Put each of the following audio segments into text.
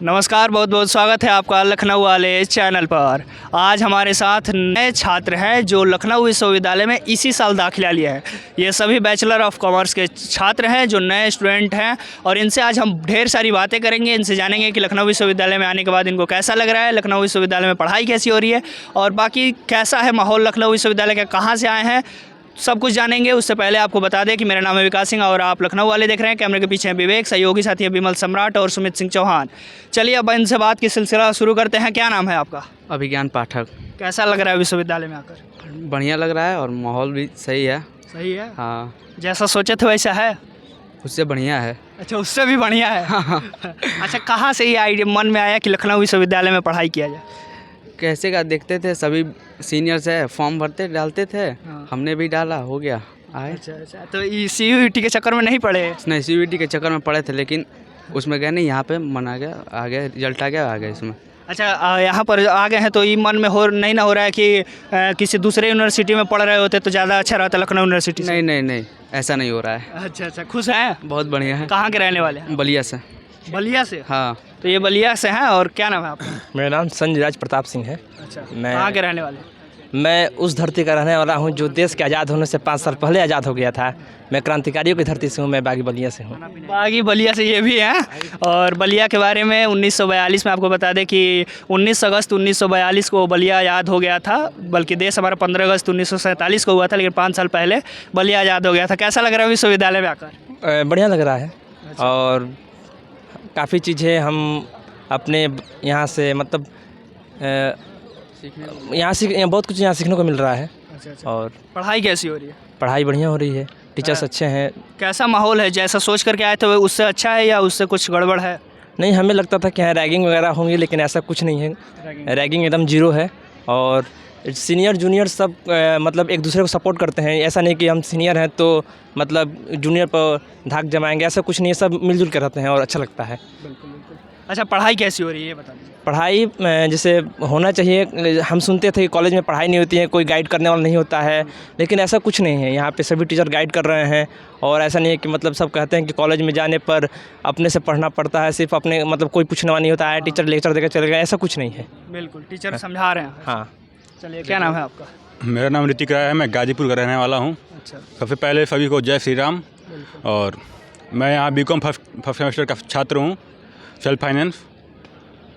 नमस्कार, बहुत बहुत स्वागत है आपका लखनऊ वाले चैनल पर। आज हमारे साथ नए छात्र हैं जो लखनऊ विश्वविद्यालय में इसी साल दाखिला लिया है। ये सभी बैचलर ऑफ कॉमर्स के छात्र हैं जो नए स्टूडेंट हैं और इनसे आज हम ढेर सारी बातें करेंगे। इनसे जानेंगे कि लखनऊ विश्वविद्यालय में आने के बाद इनको कैसा लग रहा है, लखनऊ विश्वविद्यालय में पढ़ाई कैसी हो रही है और बाकी कैसा है माहौल लखनऊ विश्वविद्यालय का, कहाँ से आए हैं, सब कुछ जानेंगे। उससे पहले आपको बता दें कि मेरा नाम है विकास सिंह और आप लखनऊ वाले देख रहे हैं। कैमरे के पीछे हैं विवेक, सहयोगी साथी है विमल सम्राट और सुमित सिंह चौहान। चलिए अब इनसे बात की सिलसिला शुरू करते हैं। क्या नाम है आपका? अभिज्ञान पाठक। कैसा लग रहा है विश्वविद्यालय में आकर? बढ़िया लग रहा है और माहौल भी सही है। सही है? हाँ, जैसा सोचे थे वैसा है? उससे बढ़िया है। अच्छा, उससे भी बढ़िया है। अच्छा, कहाँ से ये आइडिया मन में आया कि लखनऊ विश्वविद्यालय में पढ़ाई किया जाए? कैसे का देखते थे, सभी सीनियर्स है फॉर्म भरते डालते थे। हाँ। हमने भी डाला, हो गया आए। अच्छा, तो CUET के चक्कर में नहीं पड़े? नहीं, CUET के चक्कर में पड़े थे लेकिन उसमें गए नहीं। यहाँ पे मन आ गया, रिजल्ट आ गया इसमें। अच्छा, यहाँ पर आ गए हैं तो ये मन में नहीं ना हो रहा है कि किसी दूसरे यूनिवर्सिटी में पढ़ रहे होते तो ज़्यादा अच्छा रहता लखनऊ यूनिवर्सिटी से? नहीं, ऐसा नहीं हो रहा है। अच्छा, खुश हैं? बहुत बढ़िया है। कहाँ के रहने वाले हैं? बलिया से। बलिया से? हाँ। तो ये बलिया से हैं और क्या नाम है आपका? मेरा नाम संजय राज प्रताप सिंह है। अच्छा, मैं कहाँ के रहने वाले? मैं उस धरती का रहने वाला हूँ जो देश के आज़ाद होने से 5 साल पहले आज़ाद हो गया था। मैं क्रांतिकारियों की धरती से हूँ, मैं बागी बलिया से हूँ। बागी बलिया से ये भी हैं। और बलिया के बारे में 1942 में आपको बता दें कि 19 अगस्त 1942 को बलिया आज़ाद हो गया था, बल्कि देश हमारा 15 अगस्त 1947 को हुआ था, लेकिन 5 साल पहले बलिया आज़ाद हो गया था। कैसा लग रहा है विश्वविद्यालय में आकर? बढ़िया लग रहा है और काफ़ी चीज़ें हम अपने यहाँ से मतलब यहाँ बहुत कुछ यहाँ सीखने को मिल रहा है। अच्छा। और पढ़ाई कैसी हो रही है? पढ़ाई बढ़िया हो रही है, टीचर्स अच्छे हैं। कैसा माहौल है? जैसा सोच करके आए थे उससे अच्छा है या उससे कुछ गड़बड़ है? नहीं, हमें लगता था कि यहाँ रैगिंग वगैरह होंगी लेकिन ऐसा कुछ नहीं है। रैगिंग एकदम जीरो है और सीनियर जूनियर सब मतलब एक दूसरे को सपोर्ट करते हैं। ऐसा नहीं कि हम सीनियर हैं तो मतलब जूनियर पर धाक जमाएंगे, ऐसा कुछ नहीं है। सब मिलजुल कर रहते हैं और अच्छा लगता है। बिल्कुल। अच्छा, पढ़ाई कैसी हो रही है ये बता दीजिए। पढ़ाई जैसे होना चाहिए। हम सुनते थे कि कॉलेज में पढ़ाई नहीं होती है, कोई गाइड करने वाला नहीं होता है, लेकिन ऐसा कुछ नहीं है। यहाँ पे सभी टीचर गाइड कर रहे हैं और ऐसा नहीं है कि मतलब सब कहते हैं कि कॉलेज में जाने पर अपने से पढ़ना पड़ता है, सिर्फ अपने मतलब कोई पूछने वाला नहीं होता है, टीचर लेक्चर देकर चले गए, ऐसा कुछ नहीं है। बिल्कुल, टीचर समझा रहे हैं। हाँ। चलिए, क्या नाम है आपका? मेरा नाम ऋतिक राय है, मैं गाजीपुर का रहने वाला हूँ। अच्छा। सबसे पहले सभी को जय श्री राम। और मैं यहाँ BCom फर्स्ट सेमेस्टर का छात्र हूँ, सेल्फ फाइनेंस।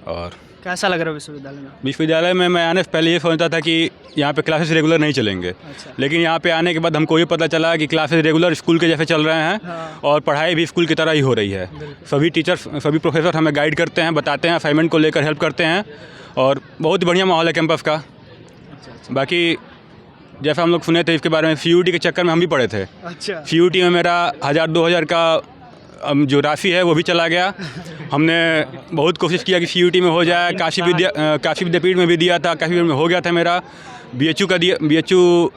और कैसा लग रहा है विश्वविद्यालय में? विश्वविद्यालय में मैं आने से पहले ये सोचता था कि यहाँ पे क्लासेस रेगुलर नहीं चलेंगे। अच्छा। लेकिन यहाँ पे आने के बाद हमको ये पता चला कि क्लासेस रेगुलर स्कूल के जैसे चल रहे हैं। हाँ। और पढ़ाई भी स्कूल की तरह ही हो रही है। सभी टीचर्स, सभी प्रोफेसर हमें गाइड करते हैं, बताते हैं, असाइनमेंट को लेकर हेल्प करते हैं और बहुत ही बढ़िया माहौल है कैंपस का। बाकी जैसा हम लोग सुने थे इसके बारे में, CUET के चक्कर में हम भी पढ़े थे। अच्छा। CUET में मेरा 1000-2000 का जो राशि है वो भी चला गया। हमने बहुत कोशिश किया कि CUET में हो जाए। काशी विद्यापीठ में भी दिया था, काशी में हो गया था मेरा। BHU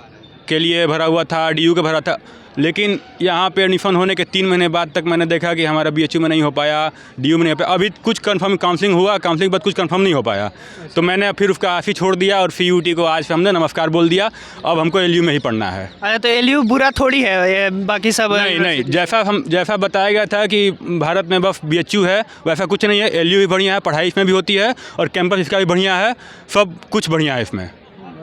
के लिए भरा हुआ था, DU का भरा था, लेकिन यहाँ पे एडमिशन होने के 3 महीने बाद तक मैंने देखा कि हमारा BHU में नहीं हो पाया, DU में नहीं हो पाया। अभी कुछ कंफर्म काउंसलिंग हुआ, काउंसलिंग के बाद कुछ कंफर्म नहीं हो पाया। तो मैंने फिर उसका आस ही छोड़ दिया और CUET को आज हमने नमस्कार बोल दिया। अब हमको LU में ही पढ़ना है। अरे तो LU बुरा थोड़ी है, ये बाकी सब नहीं, जैसा बताया गया था कि भारत में बस BHU है, वैसा कुछ नहीं है। LU भी बढ़िया है, पढ़ाई इसमें भी होती है और कैंपस इसका भी बढ़िया है, सब कुछ बढ़िया है इसमें।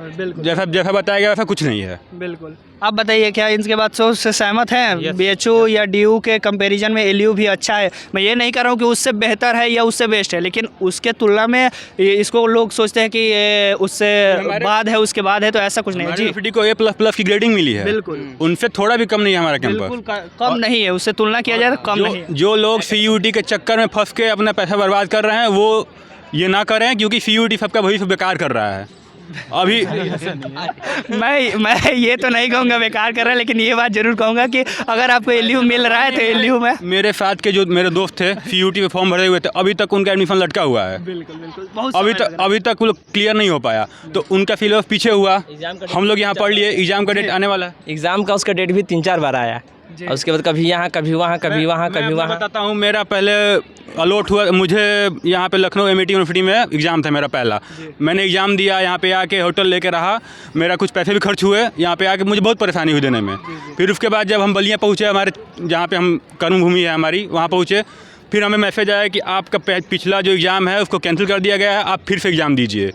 बिल्कुल, जैसा बताया गया वैसा कुछ नहीं है। बिल्कुल। आप बताइए, क्या इनके बात सोच से सहमत हैं? BHU या DU के कंपैरिजन में LU भी अच्छा है। मैं ये नहीं कह रहा हूँ कि उससे बेहतर है या उससे बेस्ट है, लेकिन उसके तुलना में इसको लोग सोचते हैं कि ये उससे बाद है, उसके बाद है, तो ऐसा कुछ नहीं है। यूनिवर्सिटी को A++ की ग्रेडिंग मिली है। बिल्कुल। उनसे थोड़ा भी कम नहीं है हमारा कैंपस। बिल्कुल कम नहीं है, उससे तुलना किया जाए तो कम नहीं है। जो लोग CUET के चक्कर में फंस के अपना पैसा बर्बाद कर रहे हैं वो ये ना करें, क्योंकि CUET सबका भविष्य बेकार कर रहा है अभी। मैं ये तो नहीं कहूँगा बेकार कर रहा है, लेकिन ये बात जरूर कहूँगा कि अगर आपको LU मिल रहा है तो LU में मेरे साथ के जो मेरे दोस्त थे CUET में फॉर्म भरे हुए थे, अभी तक उनका एडमिशन लटका हुआ है। बिल्कुल। अभी तक वो क्लियर नहीं हो पाया, तो उनका सिलेबस पीछे हुआ। हम लोग यहाँ पढ़ लिए, एग्जाम का डेट आने वाला है। एग्ज़ाम का उसका डेट भी 3-4 बार आया और उसके बाद कभी यहाँ कभी वहाँ, कभी वहाँ, कभी वहाँ। बताता हूँ, मेरा पहले अलॉट हुआ, मुझे यहाँ पे लखनऊ MIT यूनिवर्सिटी में एग्ज़ाम था मेरा पहला। मैंने एग्ज़ाम दिया, यहाँ पे आके होटल लेके रहा, मेरा कुछ पैसे भी खर्च हुए, यहाँ पे आके मुझे बहुत परेशानी हुई देने में। फिर उसके बाद जब हम बलिया पहुँचे, हमारे जहाँ पे हम कर्मभूमि है हमारी, वहाँ पहुँचे फिर हमें मैसेज आया कि आपका पिछला जो एग्ज़ाम है उसको कैंसिल कर दिया गया है, आप फिर से एग्ज़ाम दीजिए।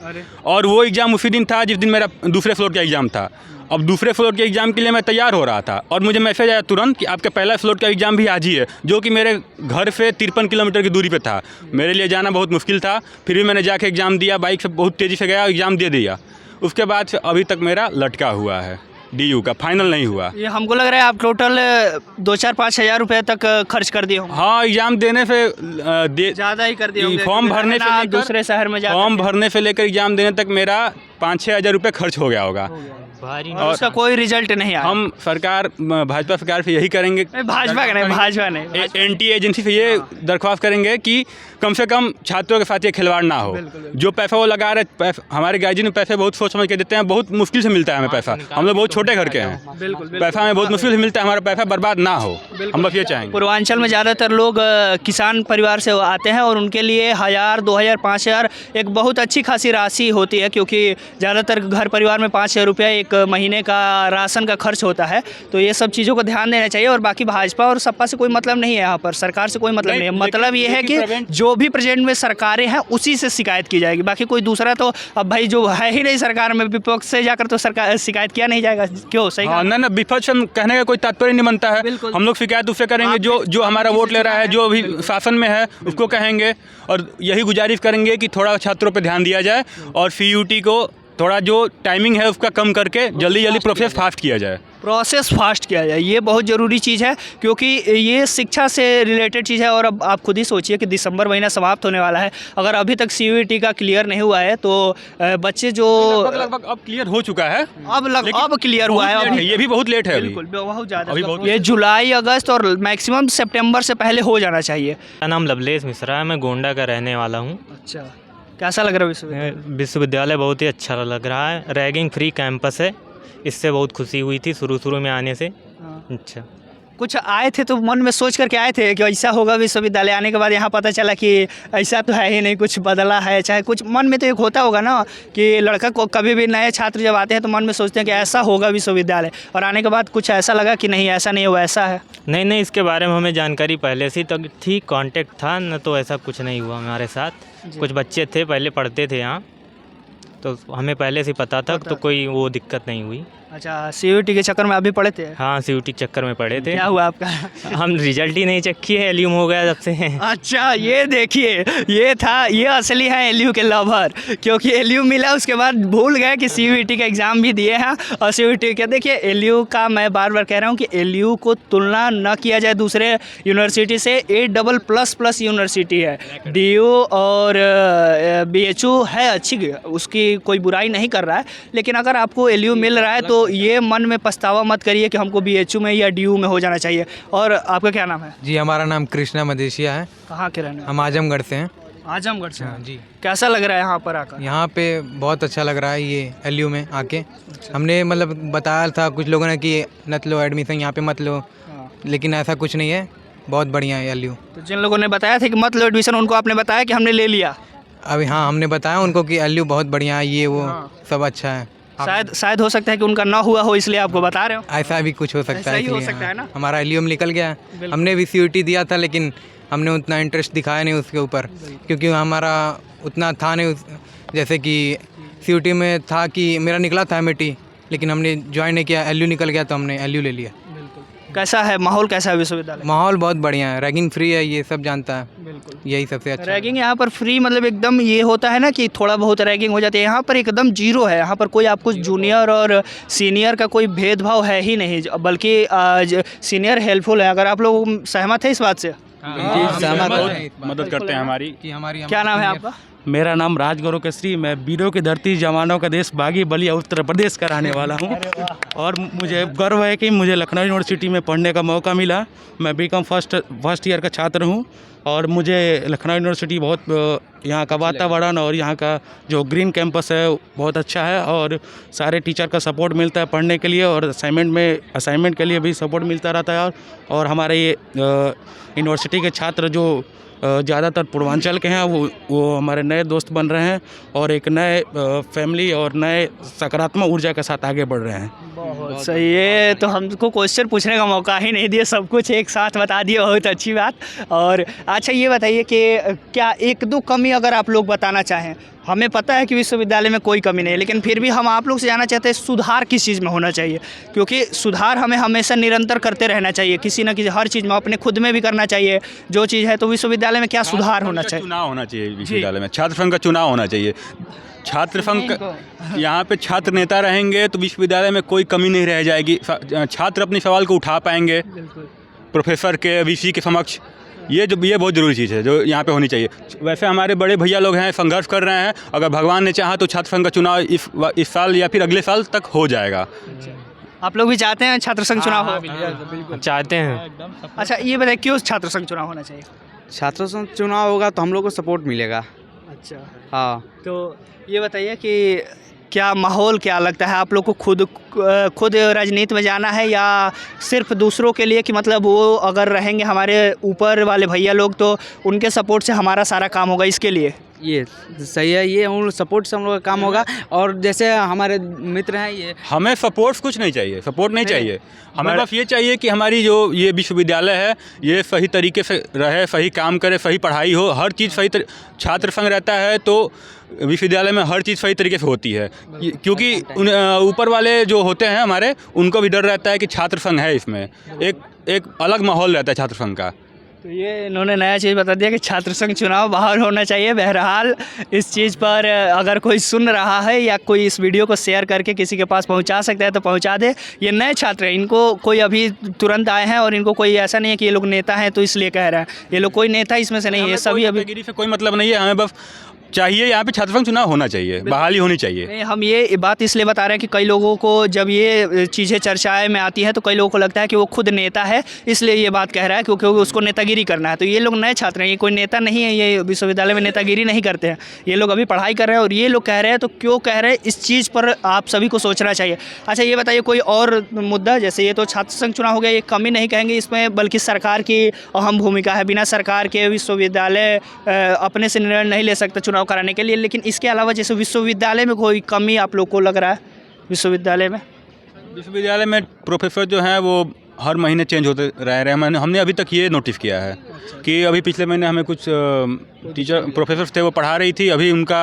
और वो एग्ज़ाम उसी दिन था जिस दिन मेरा दूसरे फ्लोर का एग्ज़ाम था। अब दूसरे फ्लोर के एग्ज़ाम के लिए मैं तैयार हो रहा था और मुझे मैसेज आया तुरंत कि आपका पहला फ्लोर का एग्ज़ाम भी आज ही है, जो कि मेरे घर से 53 किलोमीटर की दूरी पे था। मेरे लिए जाना बहुत मुश्किल था, फिर भी मैंने जाके एग्ज़ाम दिया, बाइक से बहुत तेज़ी से गया, एग्ज़ाम दे दिया। उसके बाद से अभी तक मेरा लटका हुआ है, DU का फाइनल नहीं हुआ। ये हमको लग रहा है आप टोटल 2-4-5 हज़ार रुपये तक खर्च कर दिए होंगे। हाँ, एग्ज़ाम देने से ज़्यादा ही कर दिए होंगे, फॉर्म क्योंकि भरने से ना लेकर दूसरे शहर में जाकर फॉर्म भरने से लेकर एग्ज़ाम देने तक मेरा 5-6 हज़ार रुपये खर्च हो गया होगा। और उसका कोई रिजल्ट नहीं आया। हम भाजपा सरकार से यही करेंगे, भाजपा का नहीं, भाजपा नहीं, NT एजेंसी से ये दरख्वास्त करेंगे कि कम से कम छात्रों के साथ ये खिलवाड़ ना हो। जो पैसा वो लगा रहे, हमारे गार्जियन पैसे बहुत सोच समझ के देते हैं, बहुत मुश्किल से मिलता है हमें पैसा। हम लोग बहुत छोटे घर के हैं, पैसा हमें बहुत मुश्किल से मिलता है, हमारा पैसा बर्बाद ना हो, हम बस ये चाहेंगे। पूर्वांचल में ज़्यादातर लोग किसान परिवार से आते हैं और उनके लिए 1000, 2000, 5000 एक बहुत अच्छी खासी राशि होती है, क्योंकि ज़्यादातर घर परिवार में 5000 रुपये एक महीने का राशन का खर्च होता है। तो ये सब चीज़ों को ध्यान देना चाहिए। और बाकी भाजपा और सपा से कोई मतलब नहीं है, यहाँ पर सरकार से कोई मतलब नहीं है। मतलब ये है कि जो भी प्रेजेंट में सरकारें हैं उसी से शिकायत की जाएगी। बाकी कोई दूसरा तो अब भाई जो है ही नहीं सरकार में, विपक्ष से जाकर तो सरकार शिकायत किया नहीं जाएगा। क्यों? सही ना विपक्ष कहने का कोई तात्पर्य नहीं बनता है। हम लोग शिकायत उससे करेंगे जो हमारा वोट ले रहा है, जो अभी शासन में है, उसको कहेंगे और यही गुजारिश करेंगे कि थोड़ा छात्रों पर ध्यान दिया जाए और CUT को थोड़ा जो टाइमिंग है उसका कम करके जल्दी प्रोसेस फास्ट किया जाए। प्रोसेस फास्ट किया जाए, ये बहुत ज़रूरी चीज़ है, क्योंकि ये शिक्षा से रिलेटेड चीज़ है। और अब आप खुद ही सोचिए कि दिसंबर महीना समाप्त होने वाला है, अगर अभी तक CUT का क्लियर नहीं हुआ है तो बच्चे जो लगभग अब क्लियर हो चुका है, अब क्लियर हुआ है, ये भी बहुत लेट है, बिल्कुल बहुत ज़्यादा। अभी बहुत ये जुलाई, अगस्त और मैक्सिमम सितंबर से पहले हो जाना चाहिए। मेरा नाम लवलेश मिश्रा है, मैं गोंडा का रहने वाला हूँ। अच्छा, कैसा लग रहा है विश्वविद्यालय? विश्वविद्यालय बहुत ही अच्छा लग रहा है, रैगिंग फ्री कैंपस है, इससे बहुत खुशी हुई थी शुरू में आने से। अच्छा, कुछ आए थे तो मन में सोच करके आए थे कि ऐसा होगा विश्वविद्यालय, आने के बाद यहाँ पता चला कि ऐसा तो है ही नहीं, कुछ बदला है। चाहे कुछ मन में तो एक होता होगा ना कि लड़का को कभी भी नए छात्र जब आते हैं तो मन में सोचते हैं कि ऐसा होगा विश्वविद्यालय, और आने के बाद कुछ ऐसा लगा कि नहीं ऐसा नहीं है, वैसा है। नहीं, इसके बारे में हमें जानकारी पहले से तो थी, कांटेक्ट था न, तो ऐसा कुछ नहीं हुआ हमारे साथ। कुछ बच्चे थे पहले पढ़ते थे यहाँ, तो हमें पहले से पता था, तो कोई वो दिक्कत नहीं हुई। अच्छा, CUT के चक्कर में अभी पढ़े थे? हाँ, CUT के चक्कर में पढ़े थे। क्या हुआ आपका? हम रिजल्ट ही नहीं चेक किए, एल्यूम हो गया जब से। अच्छा, ये देखिए, ये असली है एलयू के लवर, क्योंकि एलयू मिला उसके बाद भूल गए कि CUT का एग्ज़ाम भी दिए हैं। और CUT के देखिए, एलयू का मैं बार बार कह रहा हूँ कि एलयू को तुलना न किया जाए दूसरे यूनिवर्सिटी से। A+++ यूनिवर्सिटी है, DU और BHU है अच्छी, उसकी कोई बुराई नहीं कर रहा है, लेकिन अगर आपको एलयू मिल रहा है तो ये मन में पछतावा मत करिए कि हमको BHU में या DU में हो जाना चाहिए। और आपका क्या नाम है? जी, हमारा नाम कृष्णा मदेशिया है। कहाँ के रहने? हम आजमगढ़ से हैं। आजमगढ़ से? हाँ जी। कैसा लग रहा है यहाँ पर आकर? यहाँ पे बहुत अच्छा लग रहा है ये एलयू में आके। हमने मतलब बताया था कुछ लोगों ने कि मत लो एडमिशन, यहाँ पे मत लो, लेकिन ऐसा कुछ नहीं है, बहुत बढ़िया है एलयू। तो जिन लोगों ने बताया था कि मत लो एडमिशन, उनको आपने बताया कि हमने ले लिया? अभी हाँ, हमने बताया उनको कि एलयू बहुत बढ़िया है, ये वो सब अच्छा है। शायद हो सकता है कि उनका ना हुआ हो, इसलिए आपको बता रहे हो। ऐसा भी कुछ हो सकता है, हो सकता है ना? हमारा एलयू में निकल गया। हमने भी CUT दिया था, लेकिन हमने उतना इंटरेस्ट दिखाया नहीं उसके ऊपर, क्योंकि हमारा उतना था नहीं। जैसे कि CUT में था कि मेरा निकला था MAT, लेकिन हमने ज्वाइन नहीं किया, एलयू निकल गया तो हमने एलयू ले लिया। कैसा है माहौल, कैसा है विश्वविद्यालय? माहौल बहुत बढ़िया है, रैगिंग फ्री है, ये सब जानता है, बिल्कुल यही सबसे अच्छा। रैगिंग यहाँ पर फ्री, मतलब एकदम ये होता है ना कि थोड़ा बहुत रैगिंग हो जाती है, यहाँ पर एकदम जीरो है। यहाँ पर कोई आपको जूनियर और सीनियर का कोई भेदभाव है ही नहीं, बल्कि सीनियर हेल्पफुल है। अगर आप लोग सहमत हैं इस बात से? मदद करते हैं हमारी। क्या नाम है आपका? मेरा नाम राजगौरव केसरी, मैं वीरों की धरती, जवानों का देश, बागी बलिया उत्तर प्रदेश का रहने वाला हूँ। और मुझे गर्व है कि मुझे लखनऊ यूनिवर्सिटी में पढ़ने का मौका मिला। मैं BCom फर्स्ट ईयर का छात्र हूँ और मुझे लखनऊ यूनिवर्सिटी बहुत, यहाँ का वातावरण और यहाँ का जो ग्रीन कैंपस है बहुत अच्छा है, और सारे टीचर का सपोर्ट मिलता है पढ़ने के लिए, और असाइनमेंट के लिए भी सपोर्ट मिलता रहता है। और हमारे ये यूनिवर्सिटी के छात्र जो ज़्यादातर पूर्वांचल के हैं, वो हमारे नए दोस्त बन रहे हैं और एक नए फैमिली और नए सकारात्मक ऊर्जा के साथ आगे बढ़ रहे हैं। बहुत सही है। तो हमको क्वेश्चन पूछने का मौका ही नहीं दिया, सब कुछ एक साथ बता दिए, बहुत अच्छी बात। और अच्छा ये बताइए कि क्या एक दो कमी अगर आप लोग बताना चाहें, हमें पता है कि विश्वविद्यालय में कोई कमी नहीं है, लेकिन फिर भी हम आप लोग से जानना चाहते हैं सुधार किस चीज़ में होना चाहिए, क्योंकि सुधार हमें हमेशा निरंतर करते रहना चाहिए, किसी न किसी हर चीज़ में, अपने खुद में भी करना चाहिए जो चीज़ है। तो विश्वविद्यालय में क्या सुधार होना चाहिए? चुनाव होना चाहिए विश्वविद्यालय में, छात्र संघ का चुनाव होना चाहिए। छात्र संघ यहाँ पे छात्र नेता रहेंगे तो विश्वविद्यालय में कोई कमी नहीं रह जाएगी, छात्र अपने सवाल को उठा पाएंगे प्रोफेसर के, वीसी के समक्ष। ये बहुत ज़रूरी चीज़ है जो यहाँ पे होनी चाहिए। वैसे हमारे बड़े भैया लोग हैं, संघर्ष कर रहे हैं, अगर भगवान ने चाहा तो छात्र संघ का चुनाव इस साल या फिर अगले साल तक हो जाएगा। आप लोग भी चाहते हैं छात्र संघ चुनाव हो? चाहते हैं। अच्छा ये बताइए क्यों छात्र संघ चुनाव होना चाहिए? छात्रों से चुनाव होगा तो हम लोग को सपोर्ट मिलेगा। अच्छा, हाँ, तो ये बताइए कि क्या माहौल क्या लगता है आप लोग को, खुद राजनीति में जाना है या सिर्फ दूसरों के लिए, कि मतलब वो अगर रहेंगे हमारे ऊपर वाले भैया लोग तो उनके सपोर्ट से हमारा सारा काम होगा, इसके लिए? ये सही है, ये उन सपोर्ट से हम लोग का काम होगा। और जैसे हमारे मित्र हैं, ये हमें सपोर्ट कुछ नहीं चाहिए, सपोर्ट नहीं चाहिए, हमें बस ये चाहिए कि हमारी जो ये विश्वविद्यालय है ये सही तरीके से रहे, सही काम करे, सही पढ़ाई हो, हर चीज़ सही छात्र संघ रहता है तो विश्वविद्यालय में हर चीज़ सही तरीके से होती है, क्योंकि ऊपर वाले जो होते हैं हमारे, उनको भी डर रहता है कि छात्र संघ है, इसमें एक अलग माहौल रहता है छात्र संघ का। तो ये इन्होंने नया चीज़ बता दिया कि छात्र संघ चुनाव बाहर होना चाहिए। बहरहाल इस चीज़ पर अगर कोई सुन रहा है या कोई इस वीडियो को शेयर करके किसी के पास पहुंचा सकता है तो पहुंचा दे। ये नए छात्र हैं, इनको कोई अभी तुरंत आए हैं और इनको कोई ऐसा नहीं है कि ये लोग नेता हैं तो इसलिए कह रहे हैं, ये लोग कोई नेता इसमें से नहीं है, सभी अभी नेतागिरी से कोई मतलब नहीं है, हमें बस चाहिए यहाँ पे छात्र संघ चुनाव होना चाहिए, बहाली होनी चाहिए। नहीं, हम ये बात इसलिए बता रहे हैं कि कई लोगों को जब ये चीज़ें चर्चाएं में आती हैं तो कई लोगों को लगता है कि वो खुद नेता है, इसलिए ये बात कह रहा है क्योंकि उसको नेतागिरी करना है। तो ये लोग नए छात्र हैं, ये कोई नेता नहीं है, ये विश्वविद्यालय में नेतागिरी नहीं करते हैं, ये लोग अभी पढ़ाई कर रहे हैं और ये लोग कह रहे हैं। तो क्यों कह रहे हैं इस चीज़ पर आप सभी को सोचना चाहिए। अच्छा ये बताइए कोई और मुद्दा, जैसे ये तो छात्र संघ चुनाव हो गया, ये कमी नहीं कहेंगे इसमें, बल्कि सरकार की अहम भूमिका है, बिना सरकार के विश्वविद्यालय अपने से निर्णय नहीं ले सकता चुनाव कराने के लिए। लेकिन इसके अलावा जैसे विश्वविद्यालय में कोई कमी आप लोग को लग रहा है? विश्वविद्यालय में प्रोफेसर जो हैं वो हर महीने चेंज होते रह रहे हैं। हमने अभी तक ये नोटिस किया है कि अभी पिछले महीने हमें कुछ प्रोफेसर थे, वो पढ़ा रही थी, अभी उनका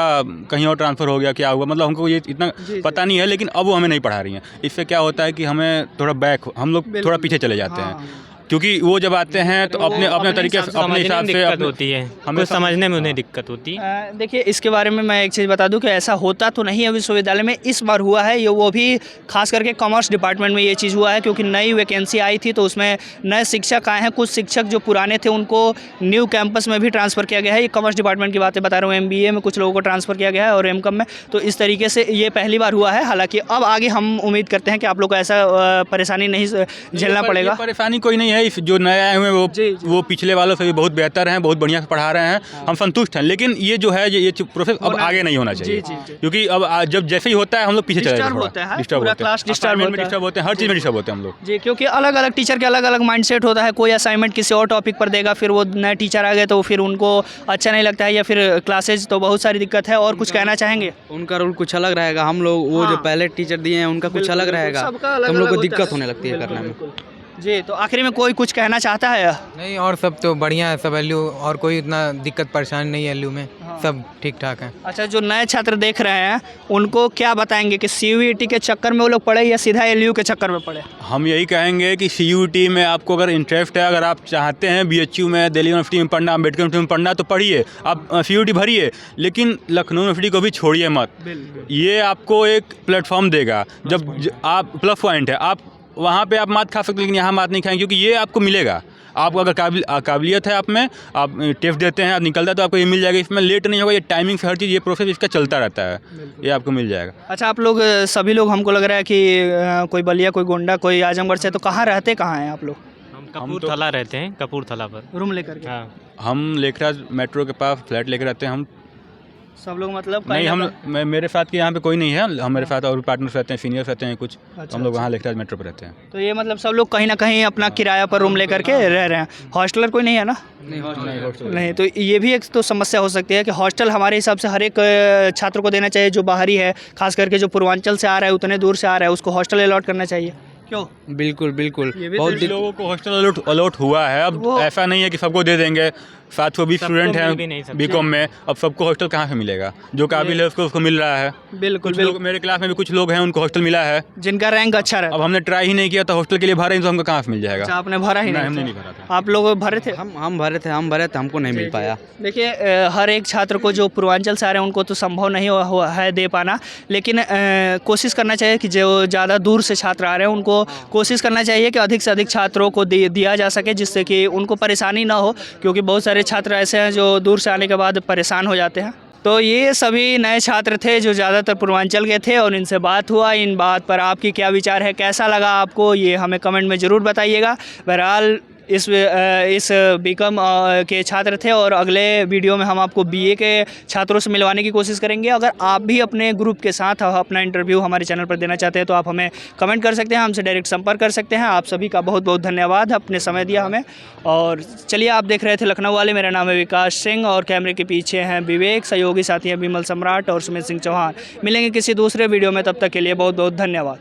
कहीं और ट्रांसफ़र हो गया, क्या हुआ मतलब हमको ये इतना पता नहीं है, लेकिन अब वो हमें नहीं पढ़ा रही हैं। इससे क्या होता है कि हमें थोड़ा हम लोग थोड़ा पीछे चले जाते हैं, क्योंकि वो जब आते हैं तो अपने तरीके से, अपने हिसाब से दिक्कत होती है, हमें समझने में उन्हें दिक्कत होती है। देखिए इसके बारे में मैं एक चीज़ बता दूं कि ऐसा होता तो नहीं है विश्वविद्यालय में, इस बार हुआ है ये, वो भी खास करके कॉमर्स डिपार्टमेंट में ये चीज़ हुआ है, क्योंकि नई वैकेंसी आई थी तो उसमें नए शिक्षक आए हैं। कुछ शिक्षक जो पुराने थे उनको न्यू कैंपस में भी ट्रांसफ़र किया गया है। ये कॉमर्स डिपार्टमेंट की बातें बता रहा हूँ, MBA में कुछ लोगों को ट्रांसफ़र किया गया है और M.Com में। तो इस तरीके से ये पहली बार हुआ है। हालाँकि अब आगे हम उम्मीद करते हैं कि आप लोग को ऐसा परेशानी नहीं झेलना पड़ेगा। परेशानी कोई नहीं है, जो नया हुए वो पिछले वालों से भी बहुत बेहतर हैं, बहुत बढ़िया से पढ़ा रहे हैं, हम संतुष्ट हैं। लेकिन ये जो है ये प्रोसेस अब आगे नहीं होना चाहिए, क्योंकि अब जब जैसे ही होता है हम लोग पीछे चले जाते हैं, डिस्टर्ब होते हैं, हर चीज़ में डिस्टर्ब होते हैं हम लोग जी, क्योंकि अलग अलग टीचर के अलग अलग माइंडसेट होता है। कोई असाइनमेंट किसी और टॉपिक पर देगा, फिर वो नए टीचर आ गए तो फिर उनको अच्छा नहीं लगता है, या फिर क्लासेज, तो बहुत सारी दिक्कत है। और कुछ कहना चाहेंगे? उनका रूल कुछ अलग रहेगा, हम लोग वो जो पहले टीचर दिए हैं उनका कुछ अलग रहेगा, तो हम लोग को दिक्कत होने लगती है करने में। जी, तो आखिरी में कोई कुछ कहना चाहता है? नहीं, और सब तो बढ़िया है, सब एलयू और कोई इतना दिक्कत परेशानी नहीं है, एलयू में सब ठीक ठाक है। अच्छा, जो नए छात्र देख रहे हैं उनको क्या बताएंगे कि CUET के चक्कर में वो लोग पढ़े या सीधा LU के चक्कर में पढ़े? हम यही कहेंगे कि CUET में आपको अगर इंटरेस्ट है, अगर आप चाहते हैं BHU में, दिल्ली यूनिवर्सिटी में पढ़ना, अम्बेडकर यूनिवर्सिटी में पढ़ना, तो पढ़िए, आप CUET भरिए, लेकिन लखनऊ यूनिवर्सिटी को भी छोड़िए मत। ये आपको एक प्लेटफॉर्म देगा, जब आप प्लस पॉइंट है, आप वहाँ पे आप मात खा सकते, लेकिन यहाँ मात नहीं खाएंगे, क्योंकि ये आपको मिलेगा। आपको अगर काबिलियत है आप में, आप टेस्ट देते हैं, आप निकलता है तो आपको ये मिल जाएगा। इसमें लेट नहीं होगा, ये टाइमिंग से हर चीज़, ये प्रोसेस इसका चलता रहता है, ये आपको मिल जाएगा। अच्छा, आप लोग सभी लोग, हमको लग रहा है कि कोई बलिया, कोई गोंडा, कोई आजमगढ़ से, तो कहाँ रहते कहाँ हैं आप लोग? हम कपूरथला रहते हैं, कपूरथला पर रूम लेकर के। हाँ, हम लेखराज मेट्रो के पास फ्लैट लेकर रहते हैं हम। सब लोग मतलब नहीं, कहीं ना हम मेरे साथ के यहाँ पे कोई नहीं है, हमारे साथ और पार्टनर्स रहते हैं, सीनियर्स रहते हैं कुछ, तो अच्छा, हम लोग वहाँ लेकर मेट्रो पर रहते हैं। तो ये मतलब सब लोग कहीं ना कहीं अपना किराया पर रूम लेकर के रह रहे हैं। हॉस्टलर कोई नहीं है ना? नहीं, तो ये भी एक तो समस्या हो सकती है कि हॉस्टल हमारे हिसाब से हर एक छात्र को देना चाहिए जो बाहरी है, खास करके जो पूर्वांचल से आ रहा है, उतने दूर से आ रहा है, उसको हॉस्टल अलॉट करना चाहिए। क्यों? बिल्कुल बिल्कुल ये भी बहुत कुछ लोगों को हॉस्टल अलॉट हुआ है, अब ऐसा नहीं है कि सबको दे देंगे। 720 स्टूडेंट मिल भी नहीं हैं सकते। बीकॉम में, अब सबको हॉस्टल कहाँ से मिलेगा? जो काबिल है उसको मिल रहा है। बिल्कुल कुछ लोग मेरे क्लास में भी कुछ लोग हैं उनको हॉस्टल मिला है। जिनका रैंक अच्छा रहा। अब हमने ट्राई ही नहीं किया तो हॉस्टल के लिए भरा ही तो हमको कहाँ से मिल जाएगा? अच्छा, आपने भरा ही नहीं, नहीं? हमने नहीं भरा था। आप लोग भरे थे? हम भरे थे हमको नहीं मिल पाया। देखिए हर एक छात्र को जो पूर्वांचल से आ रहे हैं उनको तो संभव नहीं हुआ है दे पाना, लेकिन कोशिश करना चाहिए कि जो ज़्यादा दूर से छात्र आ रहे हैं उनको कोशिश करना चाहिए कि अधिक से अधिक छात्रों को दिया जा सके, जिससे कि उनको परेशानी ना हो, क्योंकि बहुत सारे छात्र ऐसे हैं जो दूर से आने के बाद परेशान हो जाते हैं। तो ये सभी नए छात्र थे जो ज़्यादातर पूर्वांचल के थे और इनसे बात हुआ। इन बात पर आपकी क्या विचार है, कैसा लगा आपको, ये हमें कमेंट में ज़रूर बताइएगा। बहरहाल इस बीकॉम के छात्र थे और अगले वीडियो में हम आपको बीए के छात्रों से मिलवाने की कोशिश करेंगे। अगर आप भी अपने ग्रुप के साथ अपना इंटरव्यू हमारे चैनल पर देना चाहते हैं तो आप हमें कमेंट कर सकते हैं, हमसे डायरेक्ट संपर्क कर सकते हैं। आप सभी का बहुत बहुत धन्यवाद, अपने समय दिया हमें। और चलिए, आप देख रहे थे लखनऊ वाले। मेरा नाम है विकास सिंह और कैमरे के पीछे हैं विवेक, सहयोगी साथी हैं विमल सम्राट और सुमित सिंह चौहान। मिलेंगे किसी दूसरे वीडियो में, तब तक के लिए बहुत बहुत धन्यवाद।